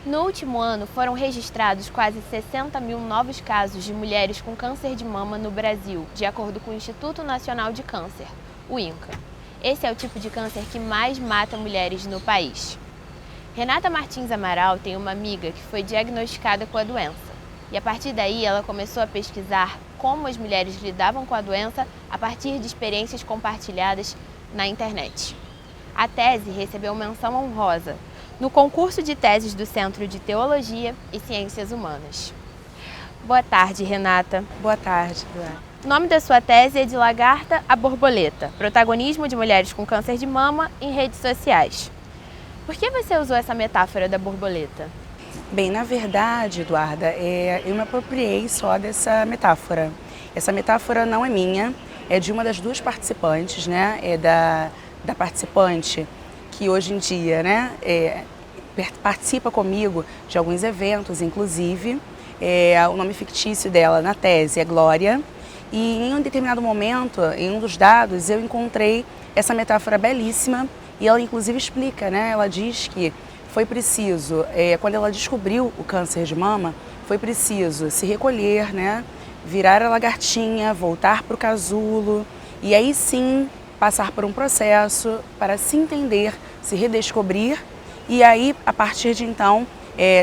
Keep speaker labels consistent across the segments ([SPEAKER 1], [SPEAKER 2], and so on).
[SPEAKER 1] No último ano, foram registrados quase 60 mil novos casos de mulheres com câncer de mama no Brasil, de acordo com o Instituto Nacional de Câncer, o INCA. Esse é o tipo de câncer que mais mata mulheres no país. Renata Martins Amaral tem uma amiga que foi diagnosticada com a doença. E a partir daí, ela começou a pesquisar como as mulheres lidavam com a doença a partir de experiências compartilhadas na internet. A tese recebeu menção honrosa no concurso de teses do Centro de Teologia e Ciências Humanas. Boa tarde, Renata.
[SPEAKER 2] Boa tarde, Eduardo.
[SPEAKER 1] O nome da sua tese é De Lagarta a Borboleta, protagonismo de mulheres com câncer de mama em redes sociais. Por que você usou essa metáfora da borboleta?
[SPEAKER 2] Bem, na verdade, Eduarda, eu me apropriei só dessa metáfora. Essa metáfora não é minha, é de uma das duas participantes, né? É da participante que hoje em dia, né, participa comigo de alguns eventos, inclusive. O nome fictício dela na tese é Glória. E em um determinado momento, em um dos dados, eu encontrei essa metáfora belíssima e ela inclusive explica, né? Ela diz que foi preciso, quando ela descobriu o câncer de mama, foi preciso se recolher, né? Virar a lagartinha, voltar para o casulo e aí sim passar por um processo para se entender, se redescobrir e aí, a partir de então,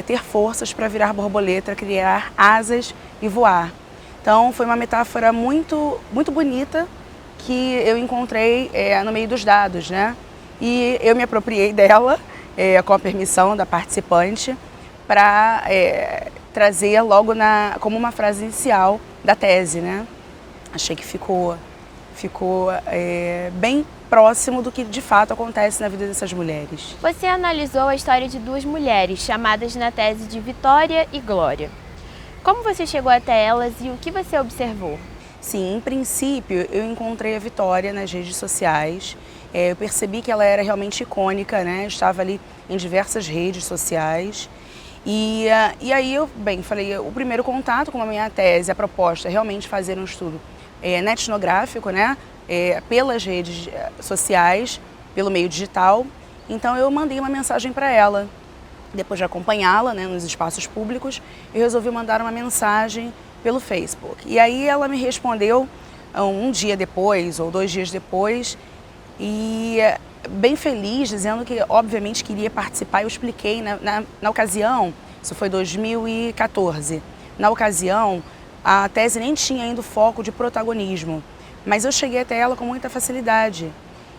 [SPEAKER 2] ter forças para virar borboleta, criar asas e voar. Então, foi uma metáfora muito, muito bonita que eu encontrei no meio dos dados, né? E eu me apropriei dela, com a permissão da participante, para trazer logo como uma frase inicial da tese, né? Achei que ficou bem próximo do que de fato acontece na vida dessas mulheres.
[SPEAKER 1] Você analisou a história de duas mulheres, chamadas na tese de Vitória e Glória. Como você chegou até elas e o que você observou?
[SPEAKER 2] Sim, em princípio eu encontrei a Vitória nas redes sociais. Eu percebi que ela era realmente icônica, né? Estava ali em diversas redes sociais. E aí eu, falei, o primeiro contato com a minha tese, a proposta é realmente fazer um estudo etnográfico, né? Pelas redes sociais, pelo meio digital. Então eu mandei uma mensagem para ela. Depois de acompanhá-la, né, nos espaços públicos, eu resolvi mandar uma mensagem pelo Facebook. E aí ela me respondeu um dia depois ou 2 dias depois e bem feliz, dizendo que obviamente queria participar. Eu expliquei na ocasião, isso foi 2014, na ocasião a tese nem tinha ainda o foco de protagonismo, mas eu cheguei até ela com muita facilidade.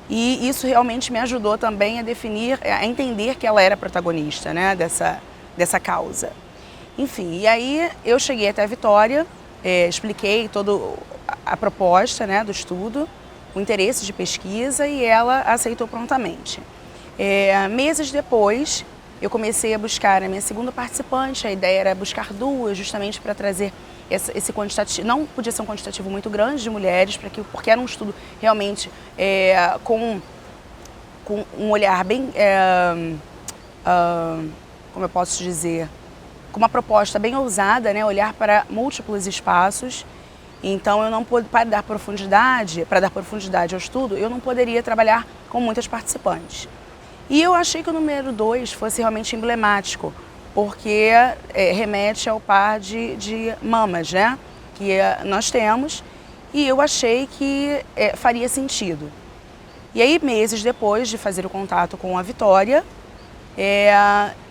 [SPEAKER 2] E isso realmente me ajudou também a entender que ela era protagonista, né, dessa causa. Enfim, e aí eu cheguei até a Vitória, expliquei toda a proposta, né, do estudo, o interesse de pesquisa e ela aceitou prontamente. Meses depois, eu comecei a buscar a minha segunda participante, a ideia era buscar 2, justamente para trazer esse quantitativo, não podia ser um quantitativo muito grande de mulheres, porque era um estudo realmente com um olhar bem, como eu posso dizer, com uma proposta bem ousada, né, olhar para múltiplos espaços. Então eu não para dar profundidade ao estudo, eu não poderia trabalhar com muitas participantes. E eu achei que o número 2 fosse realmente emblemático, porque remete ao par de mamas, né, que nós temos, e eu achei que faria sentido. E aí, meses depois de fazer o contato com a Vitória,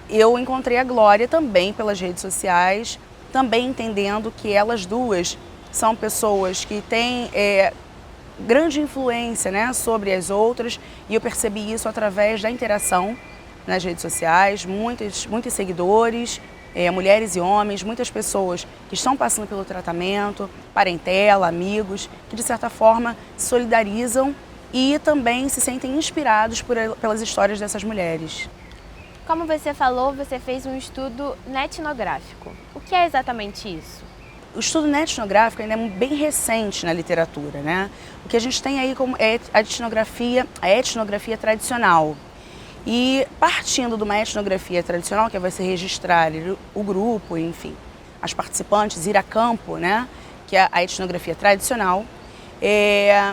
[SPEAKER 2] eu encontrei a Glória também pelas redes sociais, também entendendo que elas duas são pessoas que têm grande influência, né, sobre as outras, e eu percebi isso através da interação nas redes sociais, muitos seguidores, mulheres e homens, muitas pessoas que estão passando pelo tratamento, parentela, amigos, que de certa forma se solidarizam e também se sentem inspirados pelas histórias dessas mulheres.
[SPEAKER 1] Como você falou, você fez um estudo etnográfico. O que é exatamente isso?
[SPEAKER 2] O estudo etnográfico ainda é bem recente na literatura, né? O que a gente tem aí como a etnografia tradicional. E partindo de uma etnografia tradicional, que vai se registrar o grupo, enfim, as participantes, ir a campo, né, que é a etnografia tradicional,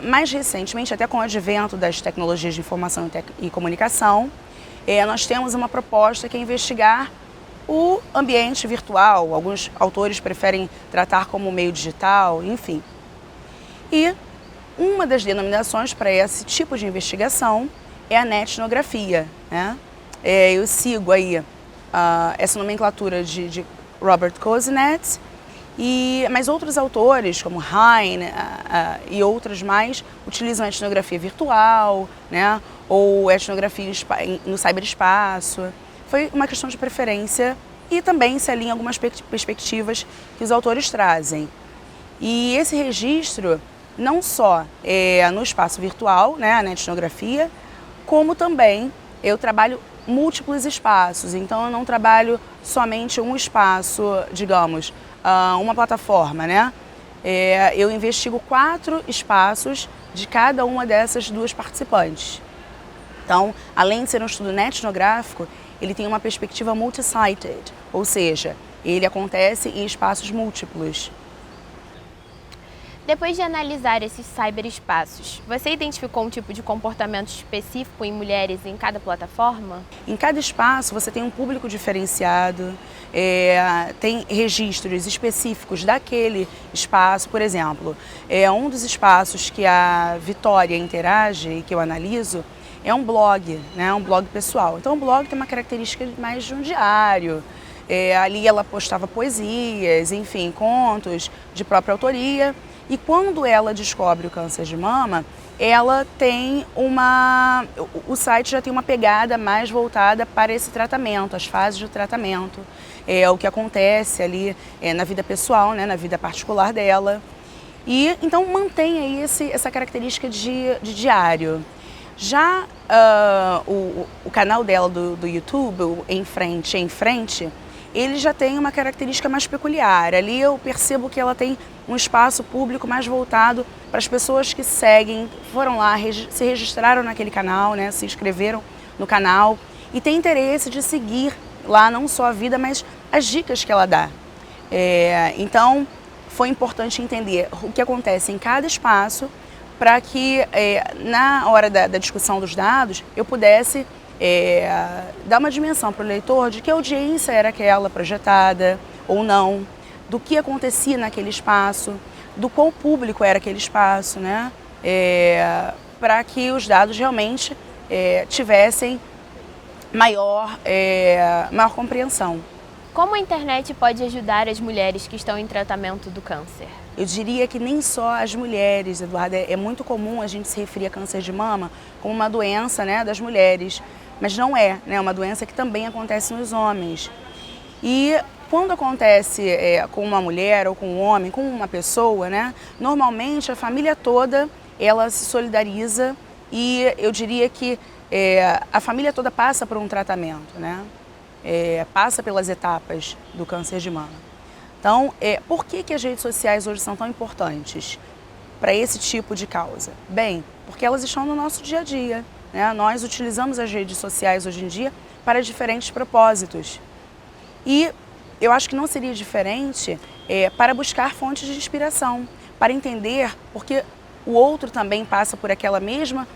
[SPEAKER 2] mais recentemente, até com o advento das tecnologias de informação e comunicação, nós temos uma proposta que é investigar o ambiente virtual, alguns autores preferem tratar como meio digital, enfim. E uma das denominações para esse tipo de investigação é a netnografia, né? Eu sigo aí essa nomenclatura de Robert Cozenet, mas outros autores, como Hein e outros mais, utilizam a etnografia virtual, né? Ou etnografia no cyberespaço. Foi uma questão de preferência e também se alinha algumas perspectivas que os autores trazem. E esse registro não só no espaço virtual, né, na etnografia, como também eu trabalho múltiplos espaços, então eu não trabalho somente um espaço, digamos, uma plataforma, né? Eu investigo 4 espaços de cada uma dessas 2 participantes. Então, além de ser um estudo etnográfico, ele tem uma perspectiva multi-sited, ou seja, ele acontece em espaços múltiplos.
[SPEAKER 1] Depois de analisar esses cyberespaços, você identificou um tipo de comportamento específico em mulheres em cada plataforma?
[SPEAKER 2] Em cada espaço você tem um público diferenciado, tem registros específicos daquele espaço. Por exemplo, um dos espaços que a Vitória interage e que eu analiso é um blog, né, um blog pessoal. Então o blog tem uma característica mais de um diário. Ali ela postava poesias, enfim, contos de própria autoria. E quando ela descobre o câncer de mama, ela tem o site já tem uma pegada mais voltada para esse tratamento, as fases do tratamento, o que acontece ali na vida pessoal, né, na vida particular dela. E então mantém aí essa característica de diário. Já o canal dela do YouTube, o Em Frente, ele já tem uma característica mais peculiar. Ali eu percebo que ela tem um espaço público mais voltado para as pessoas que seguem, foram lá, se registraram naquele canal, né, se inscreveram no canal e têm interesse de seguir lá não só a vida, mas as dicas que ela dá. Então, foi importante entender o que acontece em cada espaço para que, na hora da discussão dos dados, eu pudesse dar uma dimensão para o leitor de que audiência era aquela projetada ou não, do que acontecia naquele espaço, do qual público era aquele espaço, né? Para que os dados realmente tivessem maior compreensão.
[SPEAKER 1] Como a internet pode ajudar as mulheres que estão em tratamento do câncer?
[SPEAKER 2] Eu diria que nem só as mulheres, Eduardo, é muito comum a gente se referir a câncer de mama como uma doença, né, das mulheres, mas não é, né, uma doença que também acontece nos homens. E quando acontece com uma mulher ou com um homem, com uma pessoa, né, normalmente a família toda ela se solidariza e eu diria que a família toda passa por um tratamento, né, passa pelas etapas do câncer de mama. Então, por que as redes sociais hoje são tão importantes para esse tipo de causa? Bem, porque elas estão no nosso dia a dia, né? Nós utilizamos as redes sociais hoje em dia para diferentes propósitos. E eu acho que não seria diferente para buscar fontes de inspiração, para entender porque o outro também passa por aquela mesma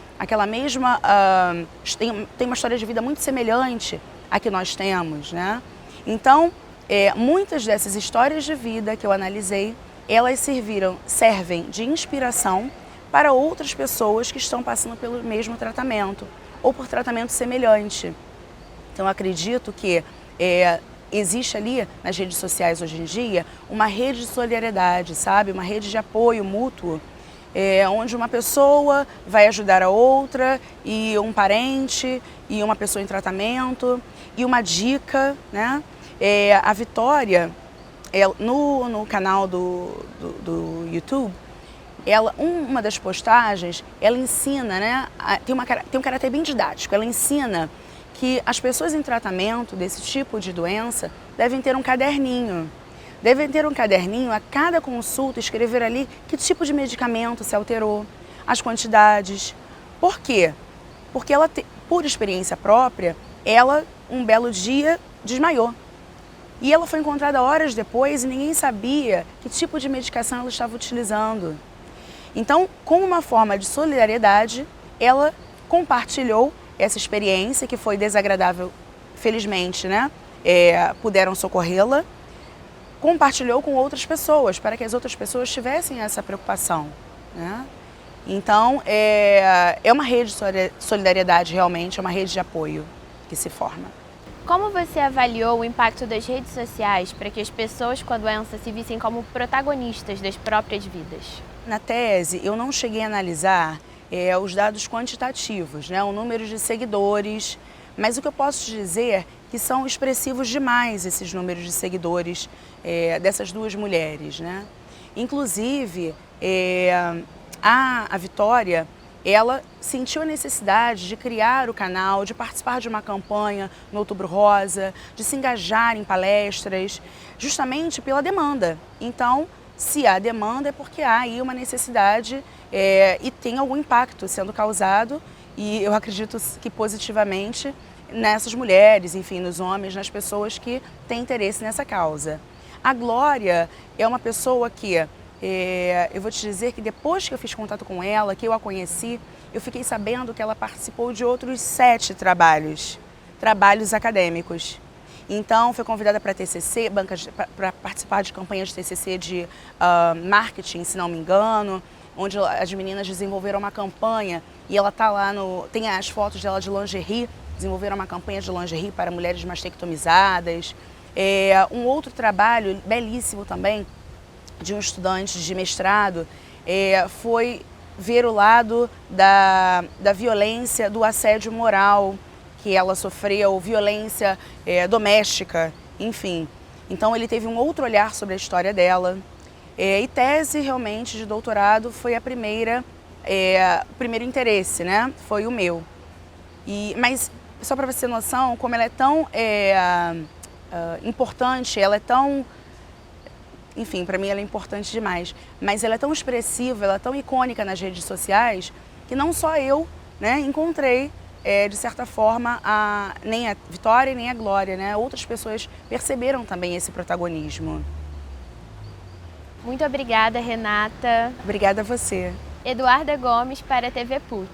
[SPEAKER 2] tem uma história de vida muito semelhante à que nós temos, né? Então, muitas dessas histórias de vida que eu analisei, elas servem de inspiração para outras pessoas que estão passando pelo mesmo tratamento ou por tratamento semelhante. Então, acredito que existe ali nas redes sociais hoje em dia uma rede de solidariedade, sabe? Uma rede de apoio mútuo, onde uma pessoa vai ajudar a outra, e um parente, e uma pessoa em tratamento, e uma dica, né? A Vitória, no canal do YouTube, uma das postagens, ela ensina, né? Tem um caráter bem didático, ela ensina que as pessoas em tratamento desse tipo de doença devem ter um caderninho. Devem ter um caderninho a cada consulta, escrever ali que tipo de medicamento se alterou, as quantidades. Por quê? Porque ela, por experiência própria, ela, um belo dia, desmaiou. E ela foi encontrada horas depois e ninguém sabia que tipo de medicação ela estava utilizando. Então, como uma forma de solidariedade, ela compartilhou essa experiência que foi desagradável, felizmente, né? puderam socorrê-la, compartilhou com outras pessoas, para que as outras pessoas tivessem essa preocupação, né? Então, é uma rede de solidariedade realmente, é uma rede de apoio que se forma.
[SPEAKER 1] Como você avaliou o impacto das redes sociais para que as pessoas com a doença se vissem como protagonistas das próprias vidas?
[SPEAKER 2] Na tese, eu não cheguei a analisar os dados quantitativos, né, o número de seguidores, mas o que eu posso te dizer é que são expressivos demais esses números de seguidores dessas duas mulheres, né? Inclusive, a Vitória, ela sentiu a necessidade de criar o canal, de participar de uma campanha no Outubro Rosa, de se engajar em palestras, justamente pela demanda. Então, se há demanda é porque há aí uma necessidade e tem algum impacto sendo causado, e eu acredito que positivamente, nessas mulheres, enfim, nos homens, nas pessoas que têm interesse nessa causa. A Glória é uma pessoa que, eu vou te dizer que depois que eu fiz contato com ela, que eu a conheci, eu fiquei sabendo que ela participou de outros 7 trabalhos acadêmicos. Então, foi convidada para TCC, para participar de campanhas de TCC de marketing, se não me engano, onde as meninas desenvolveram uma campanha e ela está lá tem as fotos dela de lingerie, desenvolveram uma campanha de lingerie para mulheres mastectomizadas. Um outro trabalho belíssimo também, de um estudante de mestrado, foi ver o lado da violência, do assédio moral que ela sofreu, violência doméstica, enfim. Então ele teve um outro olhar sobre a história dela. E tese realmente de doutorado foi o primeiro interesse, né? Foi o meu. Mas só para você ter noção, como ela é tão importante, ela é tão... Enfim, para mim ela é importante demais, mas ela é tão expressiva, ela é tão icônica nas redes sociais, que não só eu, né, encontrei, de certa forma, nem a Vitória nem a Glória, né? Outras pessoas perceberam também esse protagonismo.
[SPEAKER 1] Muito obrigada, Renata.
[SPEAKER 2] Obrigada a você.
[SPEAKER 1] Eduarda Gomes para a TV PUC.